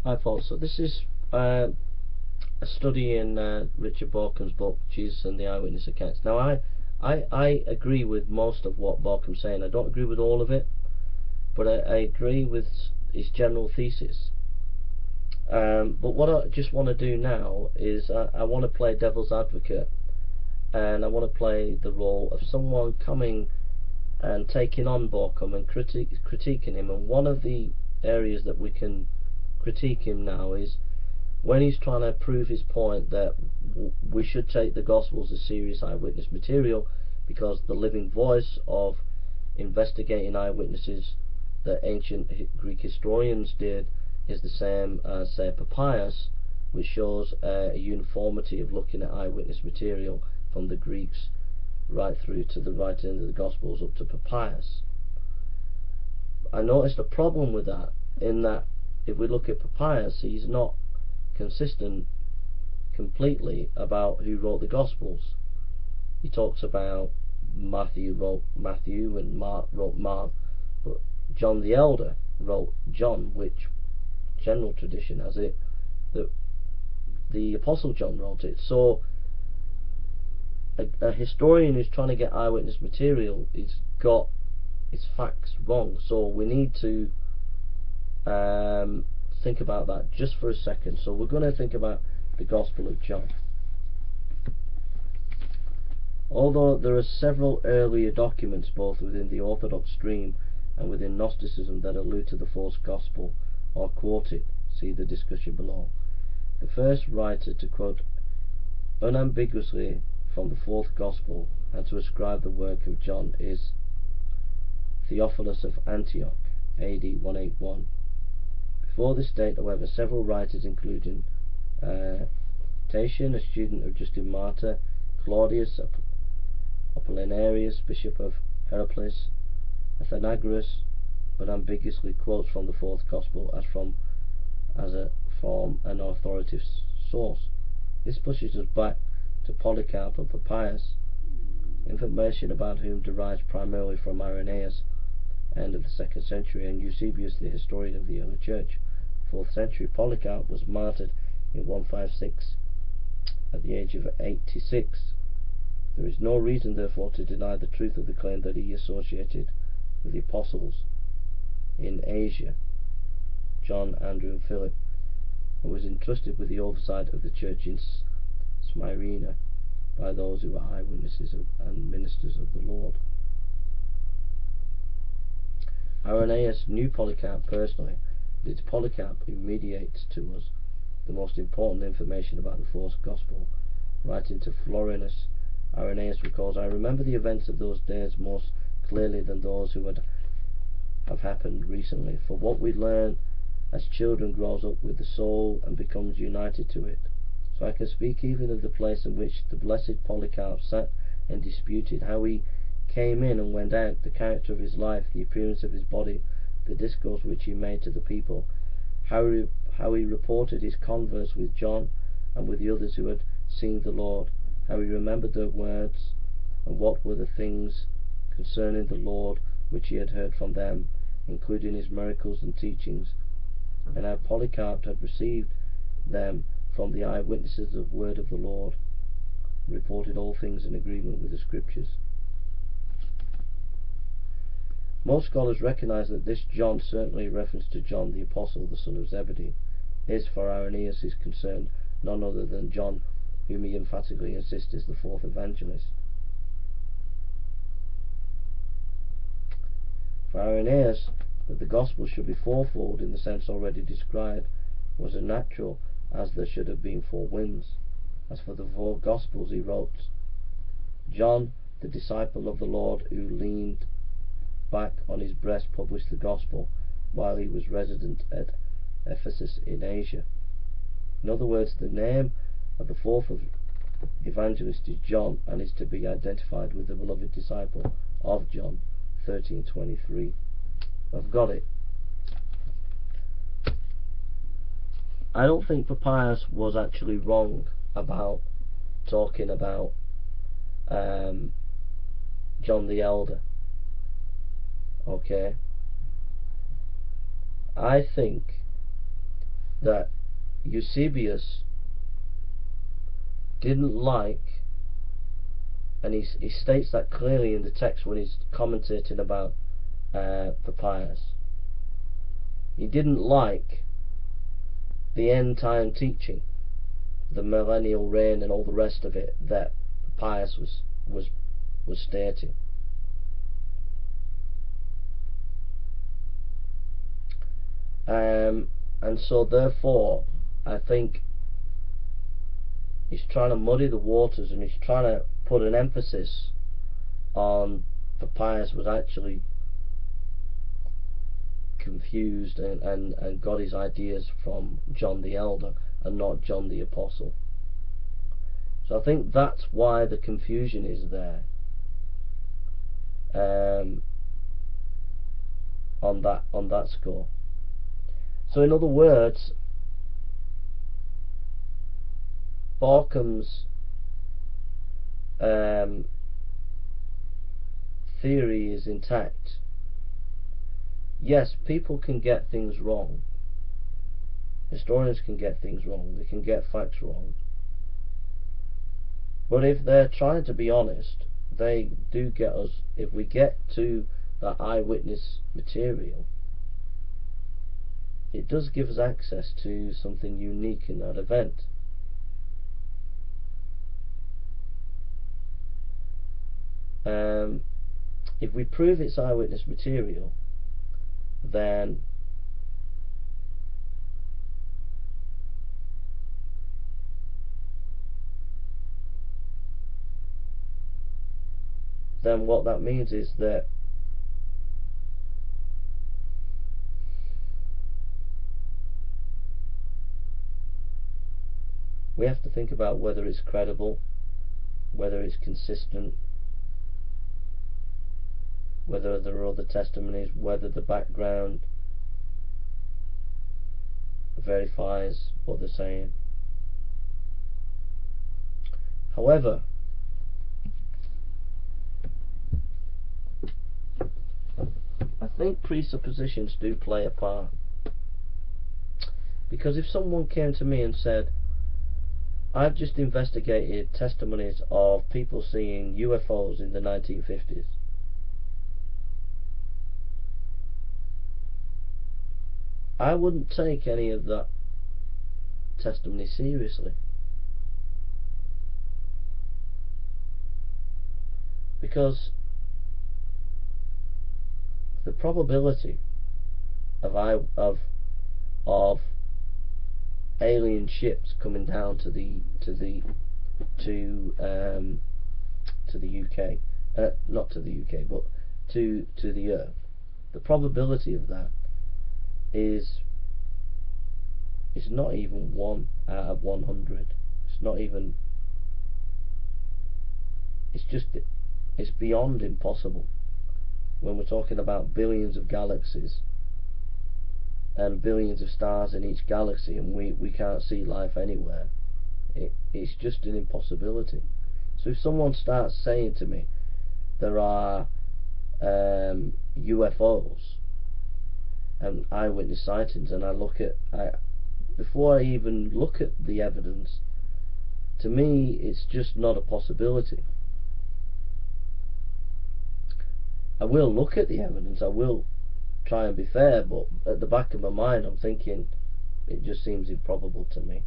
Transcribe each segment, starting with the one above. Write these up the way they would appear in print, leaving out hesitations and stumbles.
Hi folks, so this is a study in Richard Bauckham's book, Jesus and the Eyewitness Accounts. Now I agree with most of what Bauckham's saying. I don't agree with all of it, but I agree with his general thesis. But what I just want to do now is I want to play devil's advocate, and I want to play the role of someone coming and taking on Bauckham and critiquing him. And one of the areas that we can critique him now is when he's trying to prove his point that we should take the Gospels as serious eyewitness material, because the living voice of investigating eyewitnesses that ancient Greek historians did is the same as, say, Papias, which shows a uniformity of looking at eyewitness material from the Greeks right through to the right end of the Gospels up to Papias. I noticed a problem with that, in that if we look at Papias, he's not consistent completely about who wrote the Gospels. He talks about Matthew wrote Matthew and Mark wrote Mark, but John the Elder wrote John, which general tradition has it that the Apostle John wrote it. So a historian who's trying to get eyewitness material has got his facts wrong. So we need to think about that just for a second. So we're going to think about the Gospel of John. Although there are several earlier documents both within the Orthodox stream and within Gnosticism that allude to the fourth Gospel or quote it, see the discussion below. The first writer to quote unambiguously from the fourth Gospel and to ascribe the work of John is Theophilus of Antioch, AD 181. Before this date, however, several writers, including Tatian, a student of Justin Martyr, Claudius Apollinarius, bishop of Hierapolis, Athenagoras, unambiguously quotes from the fourth Gospel from an authoritative source. This pushes us back to Polycarp and Papias, information about whom derives primarily from Irenaeus, end of the 2nd century, and Eusebius, the historian of the early church. 4th century. Polycarp was martyred in 156 at the age of 86. There is no reason, therefore, to deny the truth of the claim that he associated with the apostles in Asia, John, Andrew, and Philip, and was entrusted with the oversight of the church in Smyrna by those who were eyewitnesses and ministers of the Lord. Irenaeus knew Polycarp personally, but it's Polycarp who mediates to us the most important information about the fourth Gospel. Writing to Florinus, Irenaeus recalls, "I remember the events of those days most clearly than those who have happened recently, for what we learn as children grows up with the soul and becomes united to it. So I can speak even of the place in which the blessed Polycarp sat and disputed how he came in and went out, the character of his life, the appearance of his body, the discourse which he made to the people, how he reported his converse with John and with the others who had seen the Lord, how he remembered their words, and what were the things concerning the Lord which he had heard from them, including his miracles and teachings, and how Polycarp had received them from the eyewitnesses of the word of the Lord, reported all things in agreement with the Scriptures." Most scholars recognize that this John, certainly in reference to John the Apostle, the son of Zebedee, is, for Irenaeus is concerned, none other than John, whom he emphatically insists is the fourth evangelist. For Irenaeus, that the Gospel should be fourfold in the sense already described was as natural as there should have been four winds. As for the four Gospels, he wrote, John, the disciple of the Lord, who leaned back on his breast, published the Gospel while he was resident at Ephesus in Asia. In other words, the name of the fourth evangelist is John, and is to be identified with the beloved disciple of John, 13:23. I've got it. I don't think Papias was actually wrong about talking about John the Elder. Okay, I think that Eusebius didn't like, and he states that clearly in the text when he's commentating about Papias. He didn't like the end time teaching, the millennial reign and all the rest of it that Papias was stating. And so therefore I think he's trying to muddy the waters, and he's trying to put an emphasis on Papias was actually confused and got his ideas from John the Elder and not John the Apostle. So I think that's why the confusion is there on that score. So in other words, Baukham's theory is intact. Yes, people can get things wrong. Historians can get things wrong. They can get facts wrong. But if they're trying to be honest, they do get us. If we get to that eyewitness material, it does give us access to something unique in that event. If we prove it's eyewitness material, then what that means is that we have to think about whether it's credible, whether it's consistent, whether there are other testimonies, whether the background verifies what they're saying. However, I think presuppositions do play a part, because if someone came to me and said, I've just investigated testimonies of people seeing UFOs in the 1950s, I wouldn't take any of that testimony seriously, because the probability of alien ships coming down to the UK, not to the UK, but to the Earth, the probability of that is not even 1 out of 100. It's not even. It's beyond impossible when we're talking about billions of galaxies and billions of stars in each galaxy, and we can't see life anywhere. It's just an impossibility. So if someone starts saying to me there are UFOs and eyewitness sightings, and before I even look at the evidence, to me it's just not a possibility. I will look at the evidence, I will try and be fair, but at the back of my mind I'm thinking it just seems improbable to me.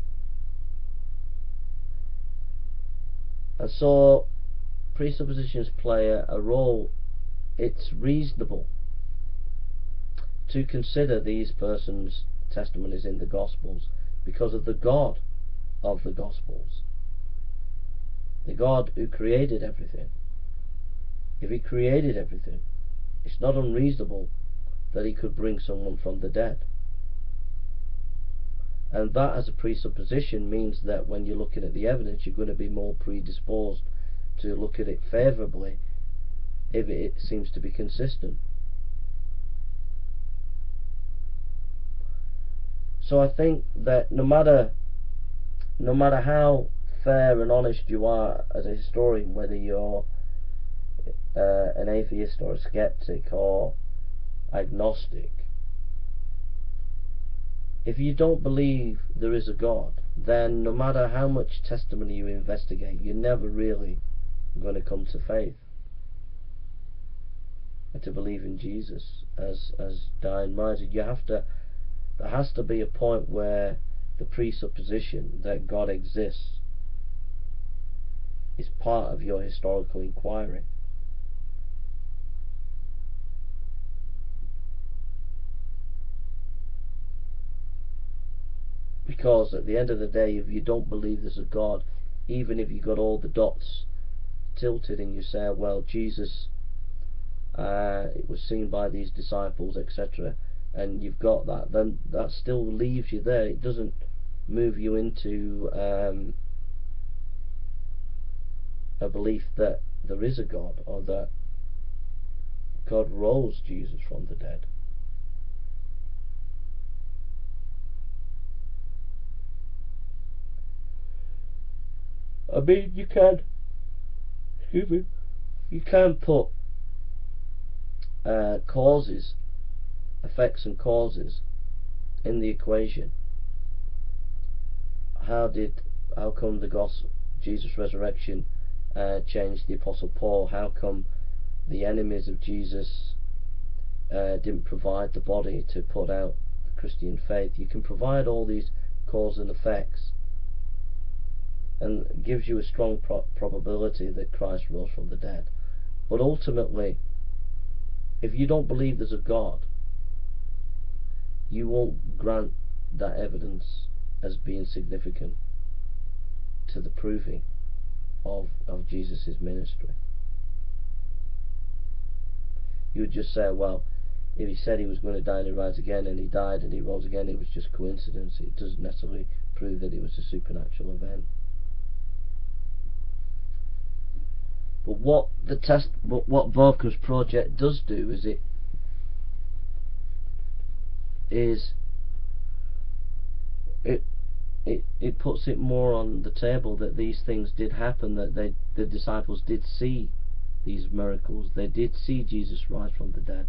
And so presuppositions play a role. It's reasonable to consider these persons' testimonies in the Gospels because of the God of the Gospels, the God who created everything. If he created everything, it's not unreasonable that he could bring someone from the dead. And that as a presupposition means that when you're looking at the evidence, you're going to be more predisposed to look at it favourably if it seems to be consistent. So I think that no matter how fair and honest you are as a historian, whether you're an atheist or a skeptic or agnostic, If you don't believe there is a God, then no matter how much testimony you investigate, you're never really going to come to faith and to believe in Jesus as dying riser. There has to be a point where the presupposition that God exists is part of your historical inquiry. Because at the end of the day, if you don't believe there's a God, even if you got all the dots tilted and you say, well, Jesus, it was seen by these disciples, etc., and you've got that, then that still leaves you there. It doesn't move you into a belief that there is a God, or that God rose Jesus from the dead. I mean, you can put effects and causes in the equation. How come the gospel, Jesus' resurrection, changed the Apostle Paul? How come the enemies of Jesus didn't provide the body to put out the Christian faith? You can provide all these cause and effects, and it gives you a strong probability that Christ rose from the dead. But ultimately, if you don't believe there's a God, you won't grant that evidence as being significant to the proving of Jesus' ministry. You would just say, well, if he said he was going to die and he rise again, and he died and he rose again, it was just coincidence. It doesn't necessarily prove that it was a supernatural event. But what Baukham's project does do is it puts it more on the table that these things did happen, that the disciples did see these miracles, they did see Jesus rise from the dead.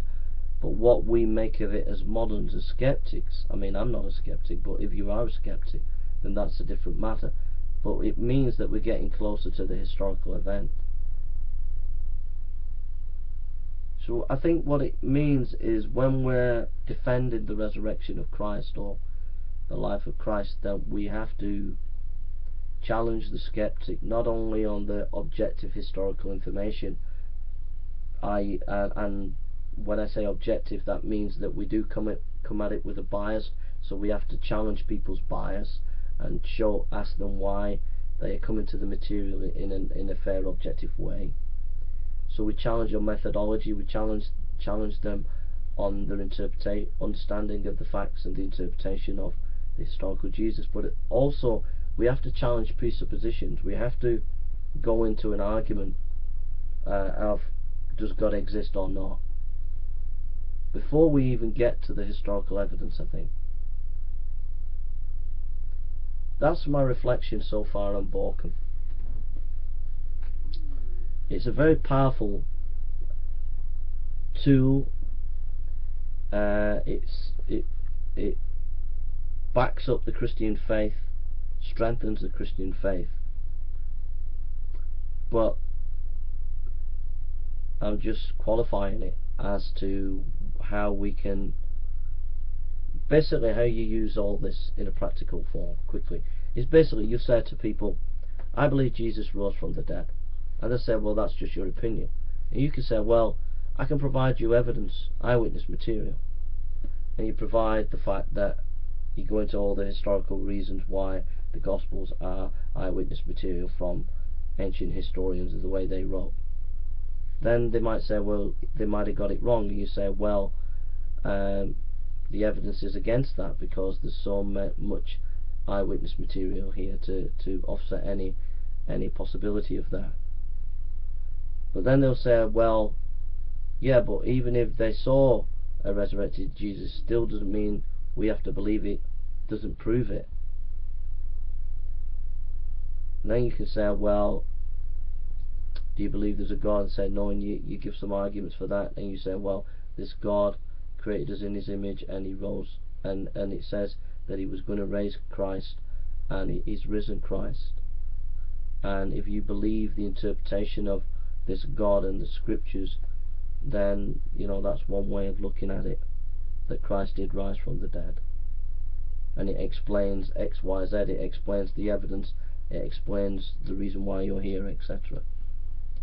But what we make of it as moderns, as skeptics, I mean, I'm not a skeptic, but if you are a skeptic, then that's a different matter. But it means that we're getting closer to the historical event. So I think what it means is, when we're defending the resurrection of Christ or the life of Christ, that we have to challenge the skeptic not only on the objective historical information, and when I say objective, that means that we do come at it with a bias. So we have to challenge people's bias and ask them why they are coming to the material in a fair, objective way. So we challenge your methodology, we challenge them on their understanding of the facts and the interpretation of the historical Jesus. But also, we have to challenge presuppositions. We have to go into an argument of, does God exist or not, before we even get to the historical evidence, I think. That's my reflection so far on Bauckham. It's a very powerful tool. It backs up the Christian faith, strengthens the Christian faith. But I'm just qualifying it as to how we can, basically how you use all this in a practical form quickly. It's basically, you say to people, I believe Jesus rose from the dead. And they say, well, that's just your opinion. And you can say, well, I can provide you evidence, eyewitness material. And you provide the fact that you go into all the historical reasons why the Gospels are eyewitness material from ancient historians of the way they wrote. Then they might say, well, they might have got it wrong. And you say, well, the evidence is against that, because there's so much eyewitness material here to offset any possibility of that. But then they'll say, well, yeah, but even if they saw a resurrected Jesus, still doesn't mean we have to believe it, doesn't prove it. And then you can say, well, do you believe there's a God? And say no, and you give some arguments for that, and you say, well, this God created us in his image and he rose and it says that he was going to raise Christ, and he's risen Christ. And if you believe the interpretation of this God and the scriptures, then that's one way of looking at it, that Christ did rise from the dead. And it explains X, Y, Z, it explains the evidence, it explains the reason why you're here, etc.